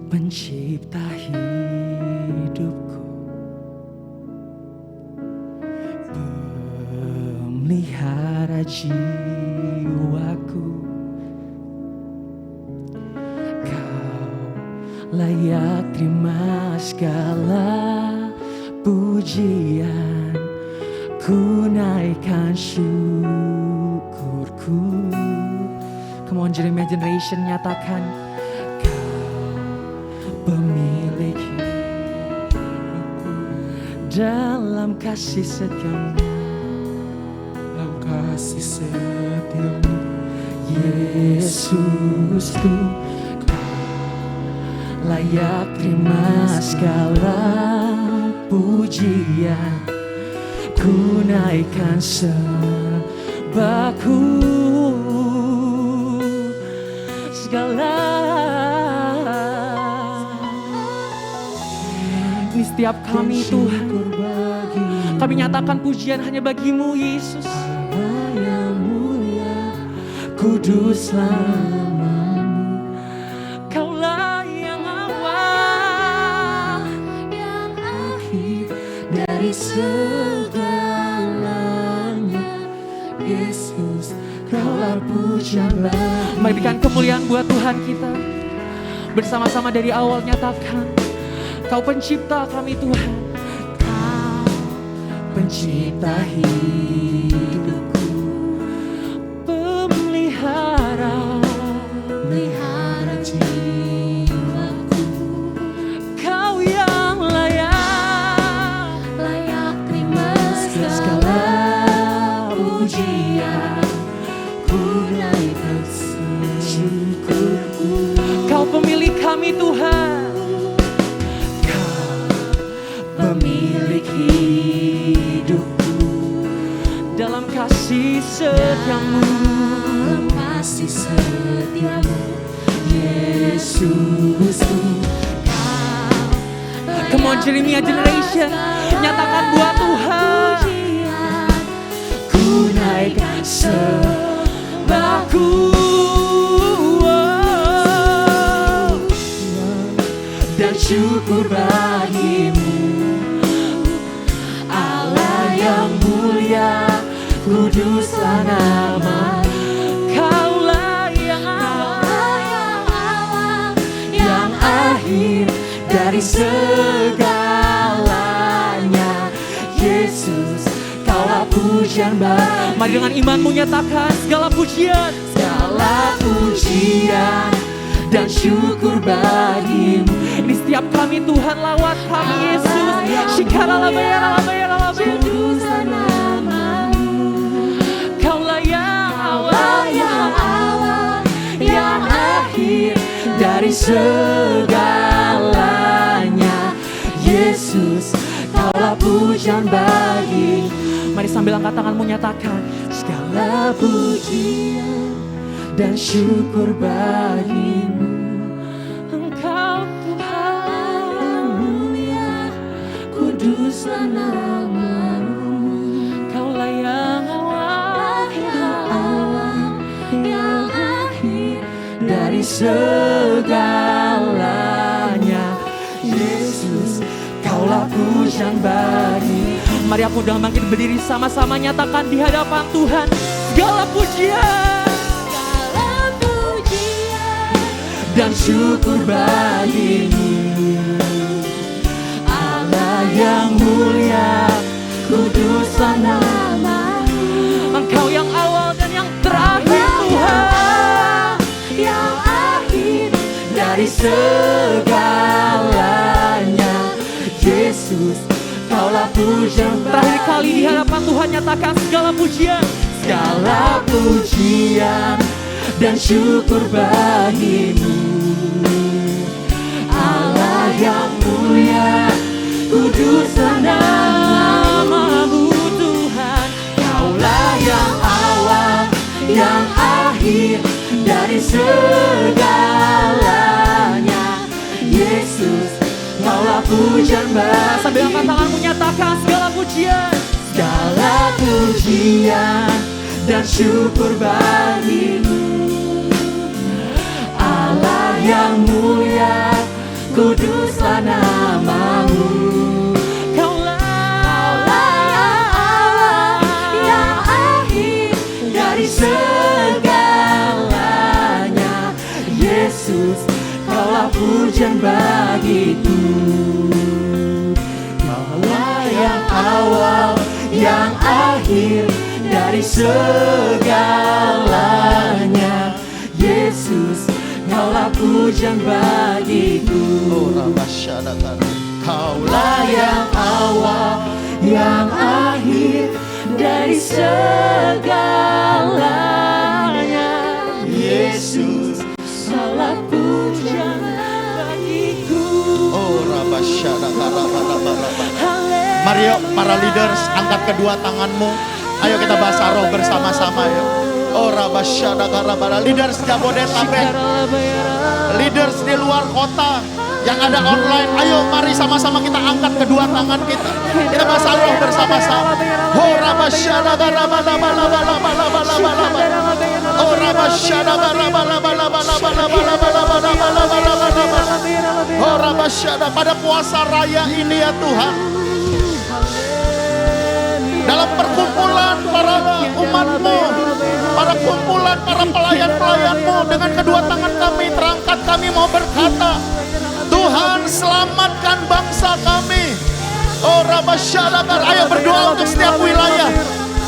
pencipta hidupku, pemelihara jiwaku. Kau layak terima segala pujian, ku naikkan syukurku. Come on Jeremiah Generation, nyatakan Kau pemilik hidupku, dalam kasih setiamu, dalam kasih setiamu Yesusku. Layak terima segala pujian, ku naikkan sembahku. Segala ini setiap kami Tuhan, kami nyatakan pujian hanya bagimu Yesus. Allah yang mulia, kuduslah segalanya, Yesus, Kaulah pujianlah. Mari berikan kemuliaan buat Tuhan kita. Bersama-sama dari awal nyatakan, Kau pencipta kami Tuhan, Kau pencipta hidupku, pemelihara jiwaku. Kau yang layak segala pujian, ku naikkan syukurku. Kau pemilik kami Tuhan, Kau pemilik hidupku, dalam kasih setiamu, Yesusku. Come on Jeremiah Generation, nyatakan buat Tuhan, ku naikkan sembahku, dan syukur bagimu, Allah yang mulia, kuduslah nama. Kaulah yang awal, yang akhir dari segalanya, Yesus, Kaulah pujian bagimu. Mari dengan imanmu nyatakan segala pujian dan syukur bagimu. Ini setiap kami Tuhan, lawat kami Yesus. Shikara bayar. Kuduslah namamu. Kaulah yang awal, yang akhir dari segalanya, Yesus, Kaulah pujian bagi. Mari sambil angkat tanganmu nyatakan segala pujian dan syukur bagimu. Engkau Tuhan yang mulia, kuduslah namamu. Kaulah yang awal, yang akhir dari segalanya, Yesus, Kaulah pujian bagi. Mari aku udah bangkit berdiri sama-sama nyatakan di hadapan Tuhan segala pujian dan syukur bagimu, Allah yang mulia, kuduslah namamu. Engkau yang awal dan yang terakhir Tuhan, yang akhir dari segalanya, Yesus, Kaulah pujian. Terakhir kali di hadapan Tuhan nyatakan segala pujian dan syukur bagimu, Allah yang mulia, kuduslah namamu Tuhan. Kaulah yang awal, yang akhir dari segalanya, Yesus, Kaulah pujian bagi. Sambil angkat tanganmu nyatakan segala pujian dan syukur bagimu, Allah yang mulia, kuduslah namamu. Segalanya, Yesus, kaulah pujian bagiku. Kaulah yang awal, yang akhir dari segalanya, Yesus, kaulah pujian bagiku. Kaulah yang awal, yang akhir dari segalanya, Yesus, kaulah pujian bagiku. Mari yuk para leaders, angkat kedua tanganmu. Ayo kita bahasa roh bersama-sama yuk. Leaders Jabodetabek, leaders di luar kota yang ada online, ayo mari sama-sama kita angkat kedua tangan kita. Kita bahasa roh bersama-sama. Pada puasa raya ini ya Tuhan, dalam perkumpulan para umat-Mu, para kumpulan, para pelayan-pelayan-Mu, dengan kedua tangan kami terangkat, kami mau berkata, Tuhan selamatkan bangsa kami. Ayo berdoa untuk setiap wilayah,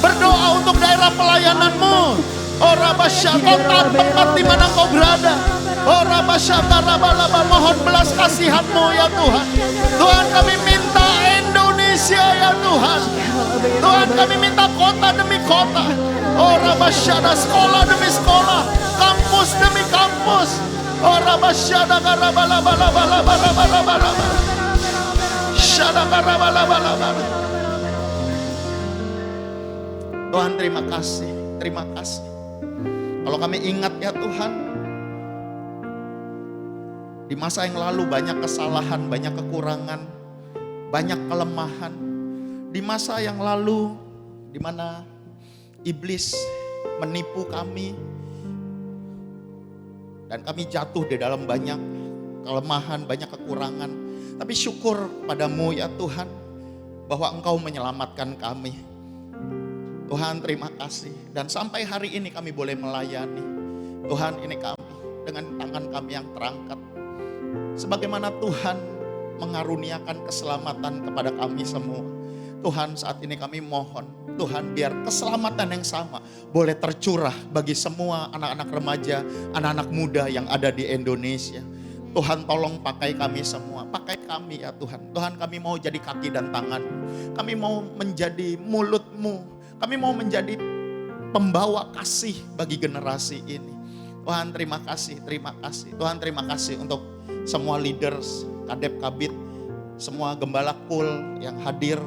berdoa untuk daerah pelayanan-Mu. Tempat di mana Kau berada. Mohon belas kasihan-Mu ya Tuhan. Tuhan, kami minta Indonesia ya Tuhan. Tuhan, kami minta kota demi kota. Sekolah demi sekolah, kampus demi kampus. Tuhan, terima kasih, terima kasih. Kalau kami ingat ya Tuhan, di masa yang lalu banyak kesalahan, banyak kekurangan, banyak kelemahan. Di masa yang lalu, di mana iblis menipu kami, dan kami jatuh di dalam banyak kelemahan, banyak kekurangan. Tapi syukur padamu ya Tuhan, bahwa Engkau menyelamatkan kami. Tuhan, terima kasih. Dan sampai hari ini kami boleh melayani. Tuhan, ini kami dengan tangan kami yang terangkat. Sebagaimana Tuhan mengaruniakan keselamatan kepada kami semua. Tuhan, saat ini kami mohon, Tuhan, biar keselamatan yang sama boleh tercurah bagi semua anak-anak remaja, anak-anak muda yang ada di Indonesia. Tuhan, tolong pakai kami semua, pakai kami ya Tuhan. Tuhan, kami mau jadi kaki dan tangan, kami mau menjadi mulut-Mu, kami mau menjadi pembawa kasih bagi generasi ini. Tuhan, terima kasih, terima kasih. Tuhan, terima kasih untuk semua leaders, kadep kabit, semua gembala kul yang hadir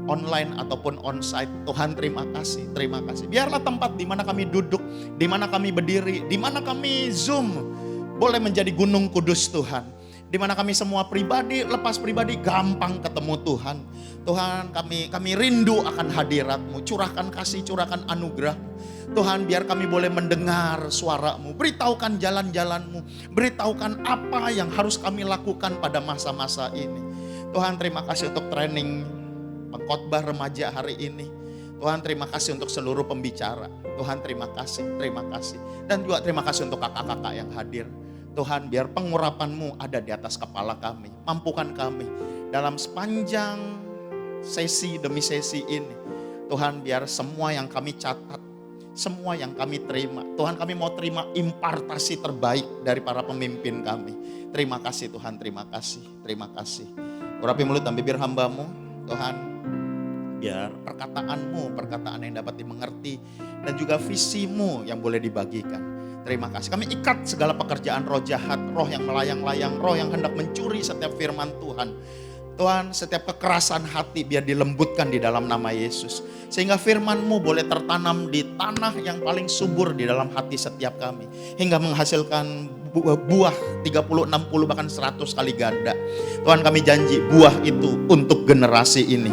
online ataupun onsite. Tuhan, terima kasih, terima kasih. Biarlah tempat di mana kami duduk, di mana kami berdiri, di mana kami Zoom, boleh menjadi gunung kudus Tuhan. Di mana kami semua pribadi, lepas pribadi gampang ketemu Tuhan. Tuhan, kami rindu akan hadirat-Mu. Curahkan kasih, curahkan anugerah. Tuhan, biar kami boleh mendengar suara-Mu. Beritahukan jalan-jalan-Mu. Beritahukan apa yang harus kami lakukan pada masa-masa ini. Tuhan, terima kasih untuk training pengkhotbah remaja hari ini. Tuhan, terima kasih untuk seluruh pembicara. Tuhan, terima kasih, terima kasih. Dan juga terima kasih untuk kakak-kakak yang hadir. Tuhan, biar pengurapan-Mu ada di atas kepala kami. Mampukan kami dalam sepanjang sesi demi sesi ini. Tuhan, biar semua yang kami catat, semua yang kami terima, Tuhan, kami mau terima impartasi terbaik dari para pemimpin kami. Terima kasih Tuhan, terima kasih, terima kasih. Urapi mulut dan bibir hamba-Mu, Tuhan, biar perkataan-Mu, perkataan yang dapat dimengerti, dan juga visi-Mu yang boleh dibagikan. Terima kasih. Kami ikat segala pekerjaan roh jahat, roh yang melayang-layang, roh yang hendak mencuri setiap firman Tuhan. Tuhan, setiap kekerasan hati biar dilembutkan di dalam nama Yesus. Sehingga firman-Mu boleh tertanam di tanah yang paling subur di dalam hati setiap kami. Hingga menghasilkan buah 30, 60 bahkan 100 kali ganda. Tuhan, kami janji buah itu untuk generasi ini.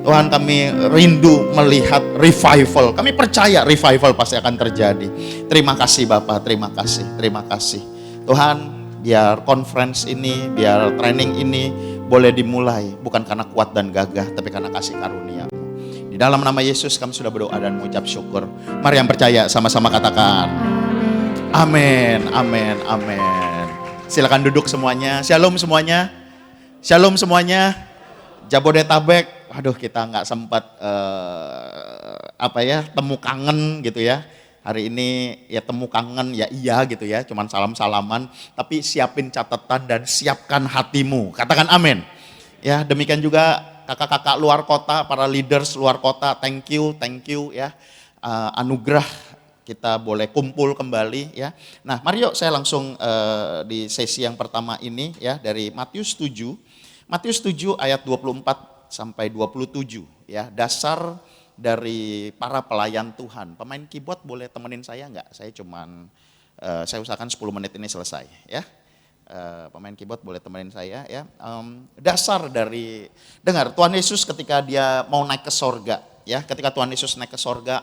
Tuhan, kami rindu melihat revival. Kami percaya revival pasti akan terjadi. Terima kasih Bapa, terima kasih, terima kasih. Tuhan, biar conference ini, biar training ini boleh dimulai bukan karena kuat dan gagah, tapi karena kasih karunia. Di dalam nama Yesus kami sudah berdoa dan mengucap syukur. Mari yang percaya sama-sama katakan amin, amin, amin. Silakan duduk semuanya. Shalom semuanya. Shalom semuanya. Jabodetabek. Waduh, kita nggak sempat temu kangen gitu ya. Hari ini ya temu kangen ya iya gitu ya, cuman salam-salaman, tapi siapin catatan dan siapkan hatimu. Katakan amin. Ya, demikian juga kakak-kakak luar kota, para leaders luar kota, thank you ya. Anugerah kita boleh kumpul kembali ya. Nah, mari yuk saya langsung di sesi yang pertama ini ya, dari Matius 7. Matius 7 ayat 24 sampai 27 ya, dasar dari para pelayan Tuhan. Pemain keyboard boleh temenin saya enggak? Saya saya usahakan 10 menit ini selesai ya. Pemain keyboard boleh temenin saya ya. Dasar dari, dengar, Tuhan Yesus ketika dia mau naik ke sorga ya, ketika Tuhan Yesus naik ke sorga,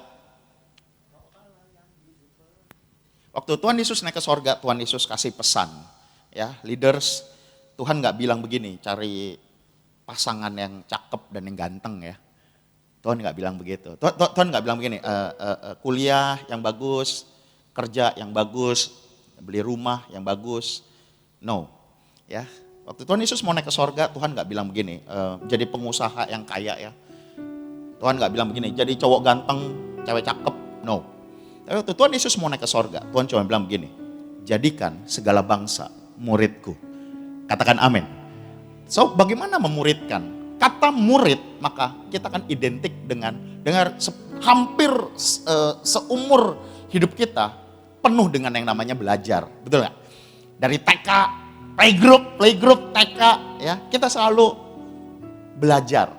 waktu Tuhan Yesus naik ke sorga, Tuhan Yesus kasih pesan ya, leaders, Tuhan nggak bilang begini, cari pasangan yang cakep dan yang ganteng ya. Tuhan nggak bilang begitu. Tuhan nggak bilang begini, kuliah yang bagus, kerja yang bagus, beli rumah yang bagus. No, ya. Waktu Tuhan Yesus mau naik ke sorga, Tuhan nggak bilang begini, jadi pengusaha yang kaya ya. Tuhan nggak bilang begini, jadi cowok ganteng, cewek cakep. No. Tapi waktu Tuhan Yesus mau naik ke sorga, Tuhan cuma bilang begini, jadikan segala bangsa muridku. Katakan amin. So, bagaimana memuridkan? Kata murid, maka kita akan identik dengan hampir seumur hidup kita penuh dengan yang namanya belajar, betul nggak? Dari TK, playgroup TK, ya kita selalu belajar.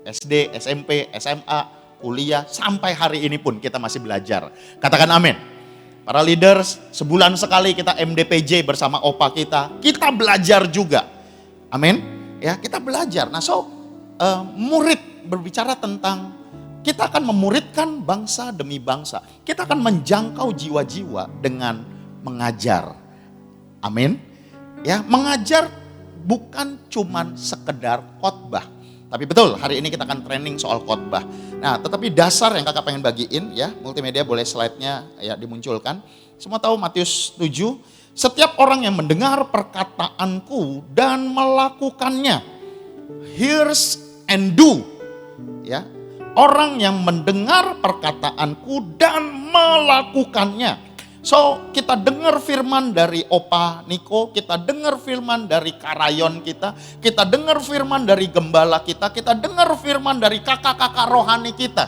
SD, SMP, SMA, kuliah, sampai hari ini pun kita masih belajar. Katakan amin. Para leaders, sebulan sekali kita MDPJ bersama opa kita belajar juga. Amin. Ya, kita belajar. Nah, murid berbicara tentang kita akan memuridkan bangsa demi bangsa. Kita akan menjangkau jiwa-jiwa dengan mengajar. Amin. Ya, mengajar bukan cuman sekedar khotbah. Tapi betul, hari ini kita akan training soal khotbah. Nah, tetapi dasar yang kakak pengen bagiin ya, multimedia boleh slide-nya ya dimunculkan. Semua tahu Matius 7, setiap orang yang mendengar perkataanku dan melakukannya, hears and do. Ya, orang yang mendengar perkataanku dan melakukannya. So, kita dengar firman dari Opa Niko, kita dengar firman dari Karayon kita dengar firman dari gembala kita dengar firman dari kakak-kakak rohani kita.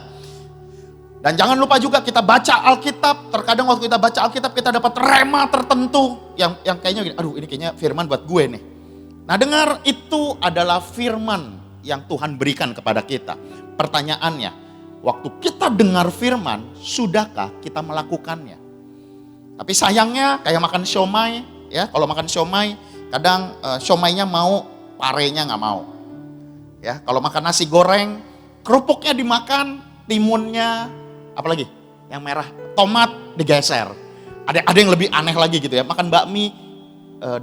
Dan jangan lupa juga kita baca Alkitab, terkadang waktu kita baca Alkitab kita dapat rema tertentu yang kayaknya gini, aduh ini kayaknya firman buat gue nih. Nah, dengar, itu adalah firman yang Tuhan berikan kepada kita. Pertanyaannya, waktu kita dengar firman, sudahkah kita melakukannya? Tapi sayangnya kayak makan siomay, ya kalau makan siomay, kadang siomaynya mau, parenya nggak mau. Ya, kalau makan nasi goreng, kerupuknya dimakan, timunnya, apalagi yang merah, tomat digeser. Ada yang lebih aneh lagi gitu ya, makan bakmi,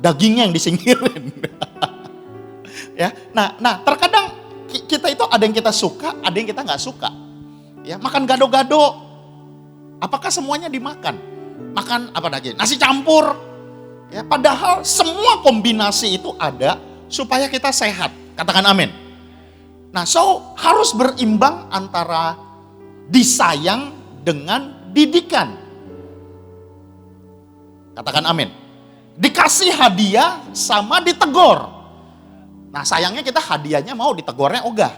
dagingnya yang disingkirin. Ya, nah terkadang kita itu ada yang kita suka, ada yang kita nggak suka. Ya, makan gado-gado, apakah semuanya dimakan? Makan apa lagi? Nasi campur. Ya, padahal semua kombinasi itu ada supaya kita sehat. Katakan amin. Nah, harus berimbang antara disayang dengan didikan. Katakan amin. Dikasih hadiah sama ditegor. Nah, sayangnya kita hadiahnya mau, ditegornya ogah.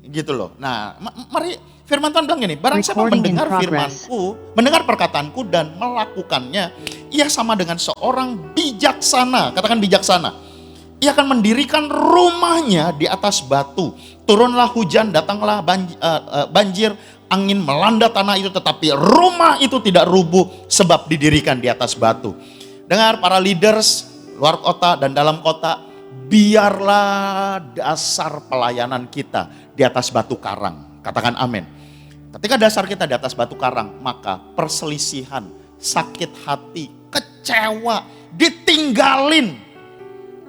Gitu loh. Nah, mari firman Tuhan bilang gini, barang siapa mendengar firmanku, mendengar perkataanku dan melakukannya, ia sama dengan seorang bijaksana. Katakan bijaksana. Ia akan mendirikan rumahnya di atas batu. Turunlah hujan, datanglah banjir, angin melanda tanah itu, tetapi rumah itu tidak rubuh sebab didirikan di atas batu. Dengar para leaders luar kota dan dalam kota, biarlah dasar pelayanan kita di atas batu karang. Katakan amin. Ketika dasar kita di atas batu karang, maka perselisihan, sakit hati, kecewa, ditinggalkan tinggalin.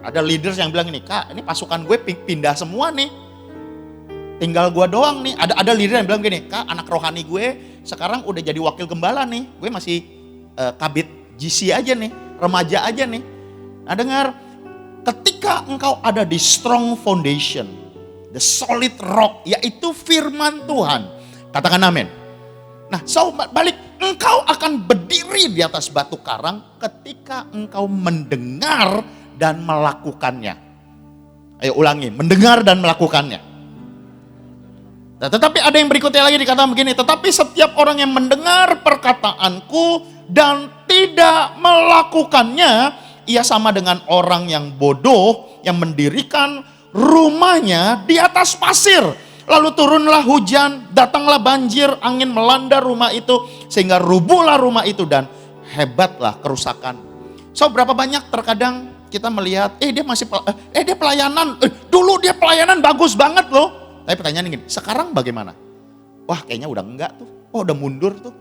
Ada leaders yang bilang ini, Kak, ini pasukan gue pindah semua nih. Tinggal gue doang nih. Ada leader yang bilang gini, Kak, anak rohani gue sekarang udah jadi wakil gembala nih. Gue masih kabit GC aja nih, remaja aja nih. Nah dengar, ketika engkau ada di strong foundation, the solid rock, yaitu firman Tuhan. Katakan amin. Nah, balik, engkau akan berdiri di atas batu karang ketika engkau mendengar dan melakukannya. Ayo ulangi, mendengar dan melakukannya. Nah, tetapi ada yang berikutnya lagi dikatakan begini, tetapi setiap orang yang mendengar perkataanku dan tidak melakukannya, ia sama dengan orang yang bodoh yang mendirikan rumahnya di atas pasir. Lalu turunlah hujan, datanglah banjir, angin melanda rumah itu, sehingga rubuhlah rumah itu dan hebatlah kerusakan. So, berapa banyak terkadang kita melihat, dia pelayanan, dulu dia pelayanan bagus banget loh. Tapi pertanyaan gini, sekarang bagaimana? Wah kayaknya udah enggak tuh, udah mundur tuh.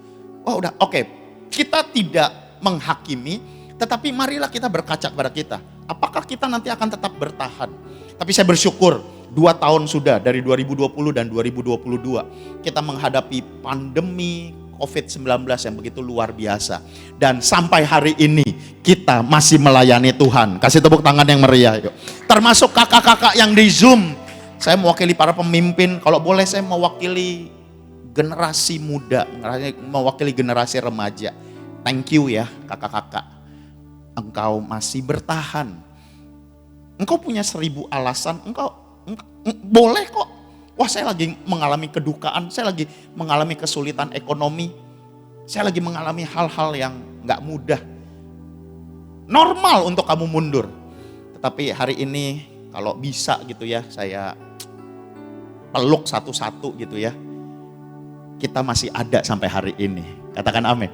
Wah udah, oke. Kita tidak menghakimi, tetapi marilah kita berkaca kepada kita. Apakah kita nanti akan tetap bertahan? Tapi saya bersyukur, 2 tahun sudah dari 2020 dan 2022 kita menghadapi pandemi COVID-19 yang begitu luar biasa. Dan sampai hari ini kita masih melayani Tuhan. Kasih tepuk tangan yang meriah. Yuk. Termasuk kakak-kakak yang di Zoom. Saya mewakili para pemimpin, kalau boleh saya mewakili generasi muda, mewakili generasi remaja. Thank you ya kakak-kakak. Engkau masih bertahan. Engkau punya 1000 alasan, engkau boleh kok. Wah saya lagi mengalami kedukaan, saya lagi mengalami kesulitan ekonomi. Saya lagi mengalami hal-hal yang gak mudah. Normal untuk kamu mundur. Tetapi hari ini kalau bisa gitu ya, saya peluk satu-satu gitu ya. Kita masih ada sampai hari ini. Katakan amin.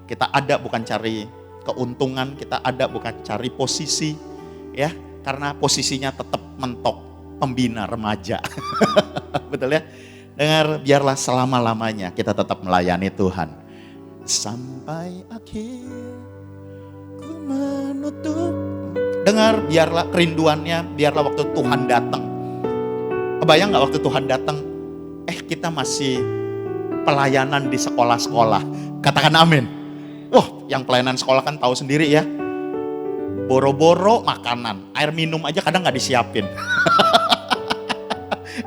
Kita ada bukan cari keuntungan, kita ada bukan cari posisi ya, karena posisinya tetap mentok pembina remaja. Betul ya? Dengar, biarlah selama-lamanya kita tetap melayani Tuhan. Sampai akhir ku menutup. Dengar, biarlah kerinduannya, biarlah waktu Tuhan datang. Kebayang gak waktu Tuhan datang? Kita masih pelayanan di sekolah-sekolah. Katakan amin. Wah, yang pelayanan sekolah kan tahu sendiri ya. Boro-boro makanan, air minum aja kadang gak disiapin.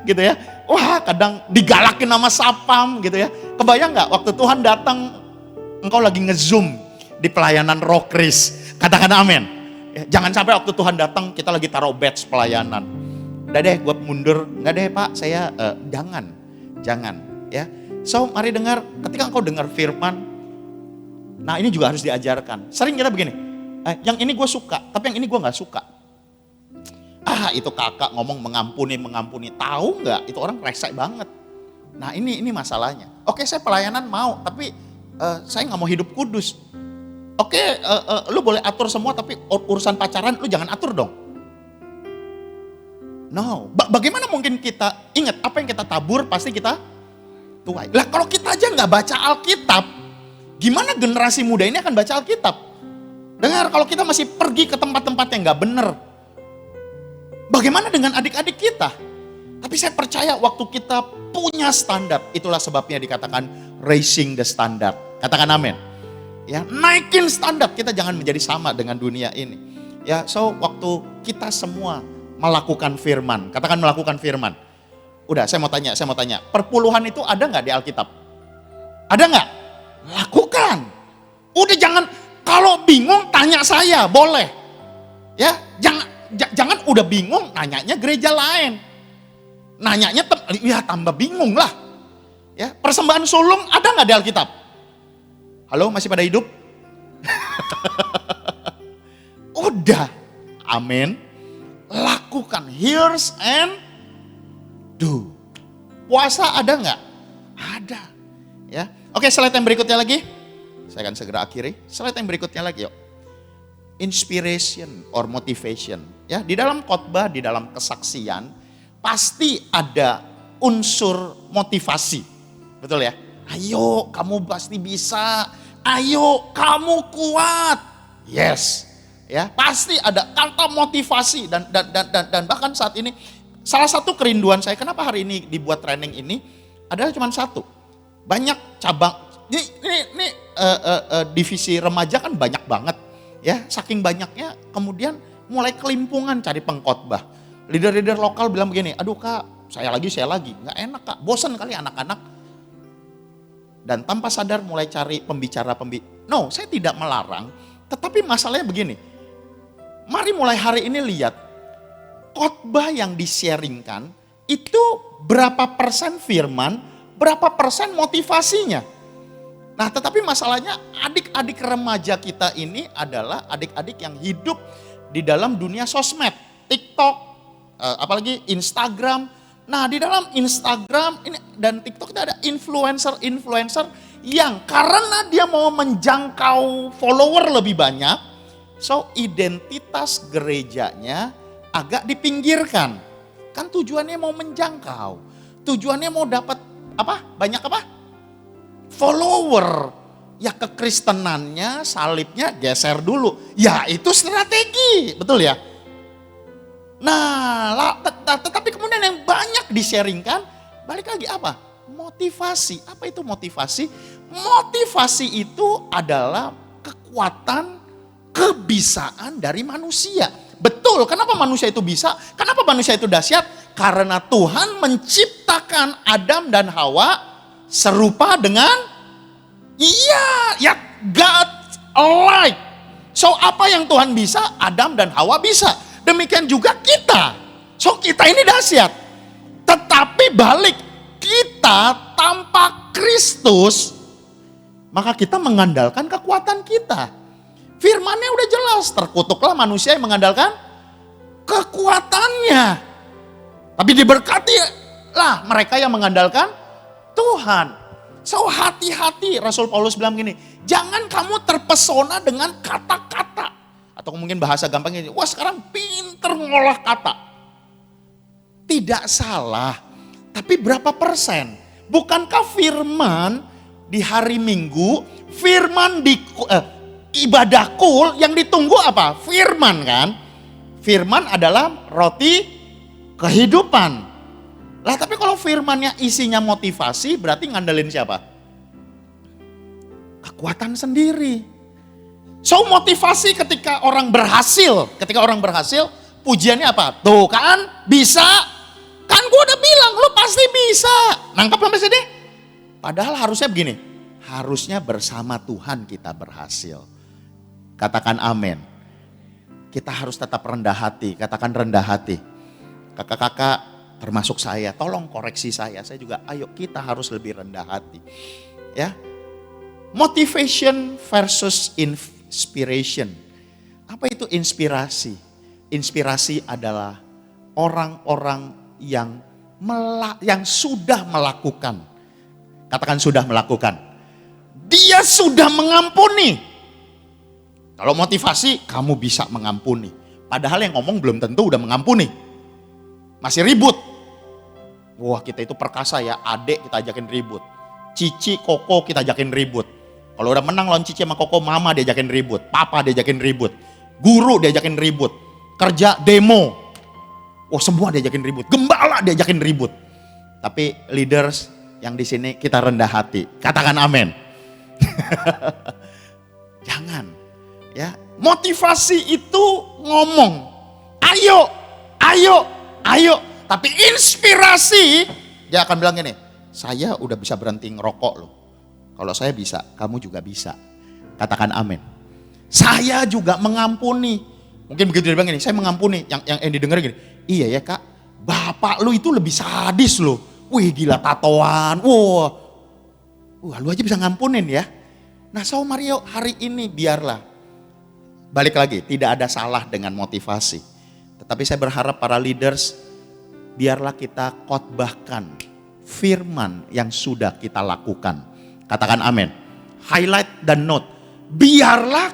Gitu ya. Wah, kadang digalakin sama sapam gitu ya. Kebayang gak waktu Tuhan datang, engkau lagi nge-zoom di pelayanan Rokris. Katakan amin. Jangan sampai waktu Tuhan datang kita lagi taruh badge pelayanan. Udah deh gue mundur, enggak deh Pak saya jangan ya. So mari dengar, ketika engkau dengar firman, nah ini juga harus diajarkan. Sering kita begini, yang ini gue suka tapi yang ini gue gak suka. Itu kakak ngomong mengampuni, tahu gak itu orang resek banget. Nah ini masalahnya. Oke saya pelayanan mau, tapi saya gak mau hidup kudus. Oke, lu boleh atur semua tapi urusan pacaran lu jangan atur dong. No, bagaimana mungkin kita ingat apa yang kita tabur pasti kita tuai. Lah kalau kita aja nggak baca Alkitab, gimana generasi muda ini akan baca Alkitab? Dengar, kalau kita masih pergi ke tempat-tempat yang nggak benar, bagaimana dengan adik-adik kita? Tapi saya percaya waktu kita punya standar, itulah sebabnya dikatakan raising the standard. Katakan amin. Ya, naikin standar, kita jangan menjadi sama dengan dunia ini. Ya, so waktu kita semua melakukan firman, katakan melakukan firman. Udah, saya mau tanya, perpuluhan itu ada nggak di Alkitab? Ada nggak? Lakukan. Udah jangan, kalau bingung tanya saya, boleh. Ya, jangan udah bingung nanyanya gereja lain. Nanyanya tambah bingung lah. Ya, persembahan sulung ada nggak di Alkitab? Halo, masih pada hidup? Udah, amin. Lakukan, hears and do. Puasa ada nggak? Ada. Ya, oke, slide yang berikutnya lagi. Saya akan segera akhiri. Slide yang berikutnya lagi, yuk. Inspiration or motivation. Ya, di dalam khotbah, di dalam kesaksian, pasti ada unsur motivasi. Betul ya? Ayo, kamu pasti bisa. Ayo, kamu kuat. Yes. ya. Pasti ada kata motivasi dan bahkan saat ini salah satu kerinduan saya kenapa hari ini dibuat training ini adalah cuma satu. Banyak cabang ini divisi remaja kan banyak banget ya, saking banyaknya kemudian mulai kelimpungan cari pengkhotbah. Leader-leader lokal bilang begini, aduh Kak, saya lagi, nggak enak Kak, bosan kali anak-anak. Dan tanpa sadar mulai cari pembicara. No, saya tidak melarang, tetapi masalahnya begini. Mari mulai hari ini lihat, khotbah yang di-sharingkan itu berapa persen firman, berapa persen motivasinya. Nah tetapi masalahnya adik-adik remaja kita ini adalah adik-adik yang hidup di dalam dunia sosmed, TikTok, apalagi Instagram. Nah di dalam Instagram ini dan TikTok itu ada influencer yang karena dia mau menjangkau follower lebih banyak, so identitas gerejanya agak dipinggirkan. Kan tujuannya mau menjangkau, tujuannya mau dapat apa? Banyak apa? Follower. Ya kekristenannya, salibnya geser dulu. Ya itu strategi, betul ya? Nah, tetapi kemudian yang banyak di-sharingkan, balik lagi apa? Motivasi. Apa itu motivasi? Motivasi itu adalah kekuatan, kebisaan dari manusia. Betul, kenapa manusia itu bisa? Kenapa manusia itu dahsyat? Karena Tuhan menciptakan Adam dan Hawa serupa dengan God alike. So apa yang Tuhan bisa, Adam dan Hawa bisa. Demikian juga kita. So kita ini dahsyat. Tetapi balik, kita tanpa Kristus, maka kita mengandalkan kekuatan kita. Firmannya udah jelas, terkutuklah manusia yang mengandalkan kekuatannya. Tapi diberkati lah mereka yang mengandalkan Tuhan. So hati-hati, Rasul Paulus bilang gini, jangan kamu terpesona dengan kata-kata. Atau mungkin bahasa gampangnya, wah sekarang pinter ngolah kata. Tidak salah, tapi berapa persen? Bukankah firman di hari Minggu, firman di ibadah kul yang ditunggu apa? Firman kan? Firman adalah roti kehidupan. Lah tapi kalau firmannya isinya motivasi, berarti ngandelin siapa? Kekuatan sendiri. So motivasi ketika orang berhasil, pujiannya apa? Tuh kan bisa, kan gue udah bilang lu pasti bisa. Nangkap sampai sini? Padahal harusnya begini, harusnya bersama Tuhan kita berhasil. Katakan amin. Kita harus tetap rendah hati, katakan rendah hati. Kakak-kakak termasuk saya, tolong koreksi saya juga ayo kita harus lebih rendah hati. Ya, motivation versus inspiration. Apa itu inspirasi? Inspirasi adalah orang-orang yang sudah melakukan. Katakan sudah melakukan. Dia sudah mengampuni. Kalau motivasi, kamu bisa mengampuni. Padahal yang ngomong belum tentu udah mengampuni. Masih ribut. Wah kita itu perkasa ya, adik kita ajakin ribut. Cici, koko kita ajakin ribut. Kalau udah menang lawan Cici sama Koko, mama diajakin ribut, papa diajakin ribut, guru diajakin ribut, kerja demo, semua diajakin ribut, gembala diajakin ribut. Tapi leaders yang di sini kita rendah hati, katakan amin. Jangan, ya motivasi itu ngomong, ayo. Tapi inspirasi dia akan bilang gini, saya udah bisa berhenti ngerokok loh. Kalau saya bisa, kamu juga bisa. Katakan amin. Saya juga mengampuni. Mungkin begitu dia bilang gini, saya mengampuni. Yang didengar gini, iya ya kak, bapak lu itu lebih sadis loh. Wih gila tatoan, wah lu aja bisa ngampunin ya. Nah so Mario hari ini biarlah. Balik lagi, tidak ada salah dengan motivasi. Tetapi saya berharap para leaders, biarlah kita khotbahkan firman yang sudah kita lakukan. Katakan amin. Highlight dan note. Biarlah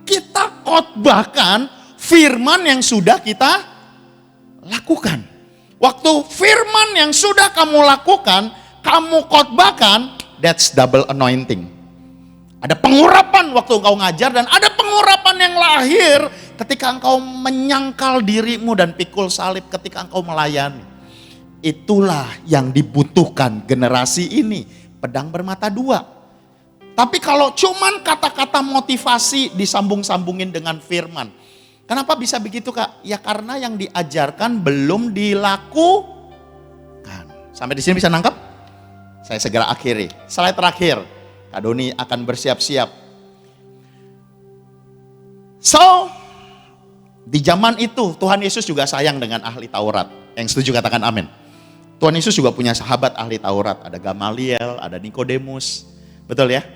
kita khotbahkan firman yang sudah kita lakukan. Waktu firman yang sudah kamu lakukan, kamu khotbahkan, that's double anointing. Ada pengurapan waktu engkau ngajar dan ada pengurapan yang lahir ketika engkau menyangkal dirimu dan pikul salib, ketika engkau melayani. Itulah yang dibutuhkan generasi ini, pedang bermata dua. Tapi kalau cuman kata-kata motivasi disambung-sambungin dengan firman. Kenapa bisa begitu Kak? Ya karena yang diajarkan belum dilakukan. Sampai di sini bisa nangkep? Saya segera akhiri. Slide terakhir. Kak Doni akan bersiap-siap. So, di zaman itu Tuhan Yesus juga sayang dengan ahli Taurat. Yang setuju katakan amin. Tuhan Yesus juga punya sahabat ahli Taurat. Ada Gamaliel, ada Nikodemus. Betul ya?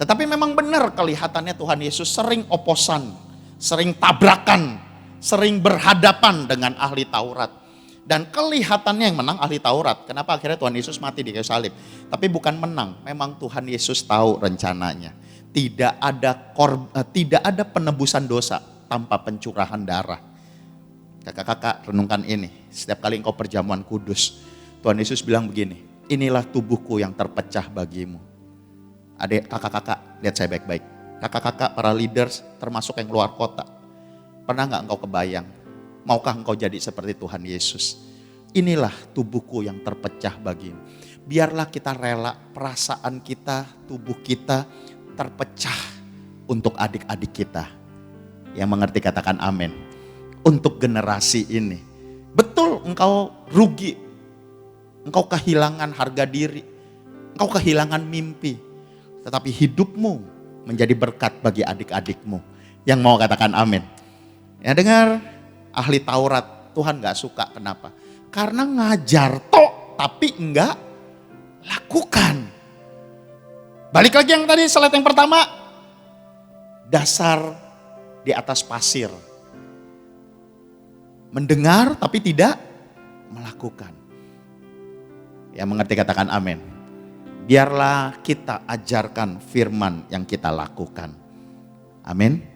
Tetapi memang benar kelihatannya Tuhan Yesus sering oposan, sering tabrakan, sering berhadapan dengan ahli Taurat. Dan kelihatannya yang menang ahli Taurat. Kenapa akhirnya Tuhan Yesus mati di kayu salib? Tapi bukan menang, memang Tuhan Yesus tahu rencananya. Tidak ada penebusan dosa tanpa pencurahan darah. Kakak-kakak renungkan ini. Setiap kali engkau perjamuan kudus, Tuhan Yesus bilang begini, inilah tubuhku yang terpecah bagimu. Adik, kakak-kakak, lihat saya baik-baik. Kakak-kakak, para leaders, termasuk yang luar kota. Pernah gak engkau kebayang? Maukah engkau jadi seperti Tuhan Yesus? Inilah tubuhku yang terpecah bagimu. Biarlah kita rela perasaan kita, tubuh kita terpecah untuk adik-adik kita. Yang mengerti katakan amin. Untuk generasi ini. Betul engkau rugi. Engkau kehilangan harga diri. Engkau kehilangan mimpi. Tetapi hidupmu menjadi berkat bagi adik-adikmu. Yang mau katakan amin. Ya dengar, ahli Taurat Tuhan gak suka. Kenapa? Karena ngajar tok tapi enggak lakukan. Balik lagi yang tadi slide yang pertama. Dasar di atas pasir. Mendengar tapi tidak melakukan. Yang mengerti katakan amin. Biarlah kita ajarkan firman yang kita lakukan. Amin.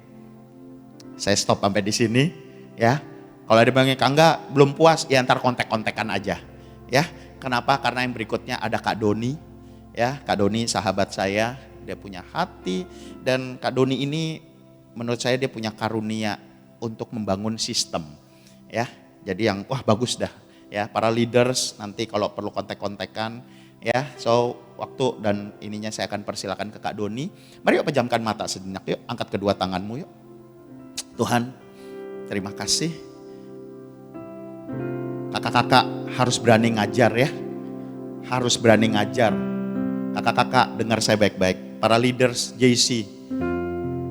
Saya stop sampai di sini ya. Kalau ada yang Kangga belum puas, ya ntar kontek-kontekan aja. Ya, kenapa? Karena yang berikutnya ada Kak Doni. Ya, Kak Doni sahabat saya, dia punya hati dan Kak Doni ini menurut saya dia punya karunia untuk membangun sistem. Ya, jadi yang wah bagus dah. Ya, para leaders nanti kalau perlu kontek-kontekan ya. So, waktu dan ininya saya akan persilakan ke Kak Doni. Mari yuk pejamkan mata sejenak yuk, angkat kedua tanganmu yuk. Tuhan, terima kasih. Kakak-kakak harus berani ngajar ya. Harus berani ngajar. Kakak-kakak dengar saya baik-baik. Para leaders JC,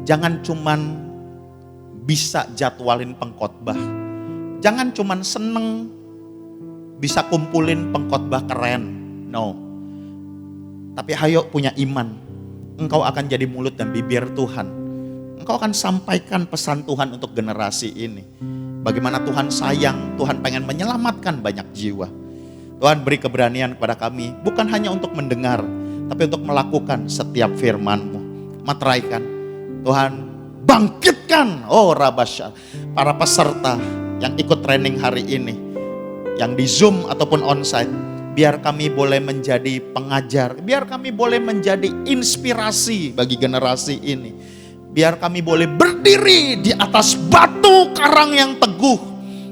jangan cuman bisa jadwalin pengkhotbah. Jangan cuman seneng bisa kumpulin pengkhotbah keren. No. Tapi ayo punya iman. Engkau akan jadi mulut dan bibir Tuhan. Engkau akan sampaikan pesan Tuhan untuk generasi ini. Bagaimana Tuhan sayang, Tuhan pengen menyelamatkan banyak jiwa. Tuhan beri keberanian kepada kami, bukan hanya untuk mendengar, tapi untuk melakukan setiap firman-Mu. Materaikan, Tuhan bangkitkan, oh Rabasya, para peserta yang ikut training hari ini, yang di Zoom ataupun onsite, biar kami boleh menjadi pengajar, biar kami boleh menjadi inspirasi bagi generasi ini. Biar kami boleh berdiri di atas batu karang yang teguh,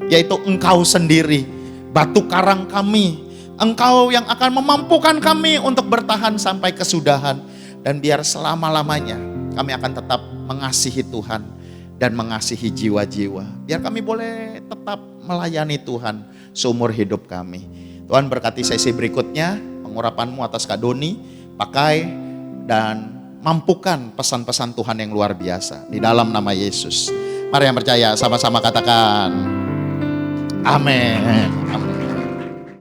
yaitu Engkau sendiri. Batu karang kami, Engkau yang akan memampukan kami untuk bertahan sampai kesudahan. Dan biar selama-lamanya kami akan tetap mengasihi Tuhan dan mengasihi jiwa-jiwa. Biar kami boleh tetap melayani Tuhan seumur hidup kami. Tuhan berkati sesi berikutnya, pengurapan-Mu atas Kak Doni, pakai dan mampukan pesan-pesan Tuhan yang luar biasa. Di dalam nama Yesus. Mari yang percaya sama-sama katakan amin.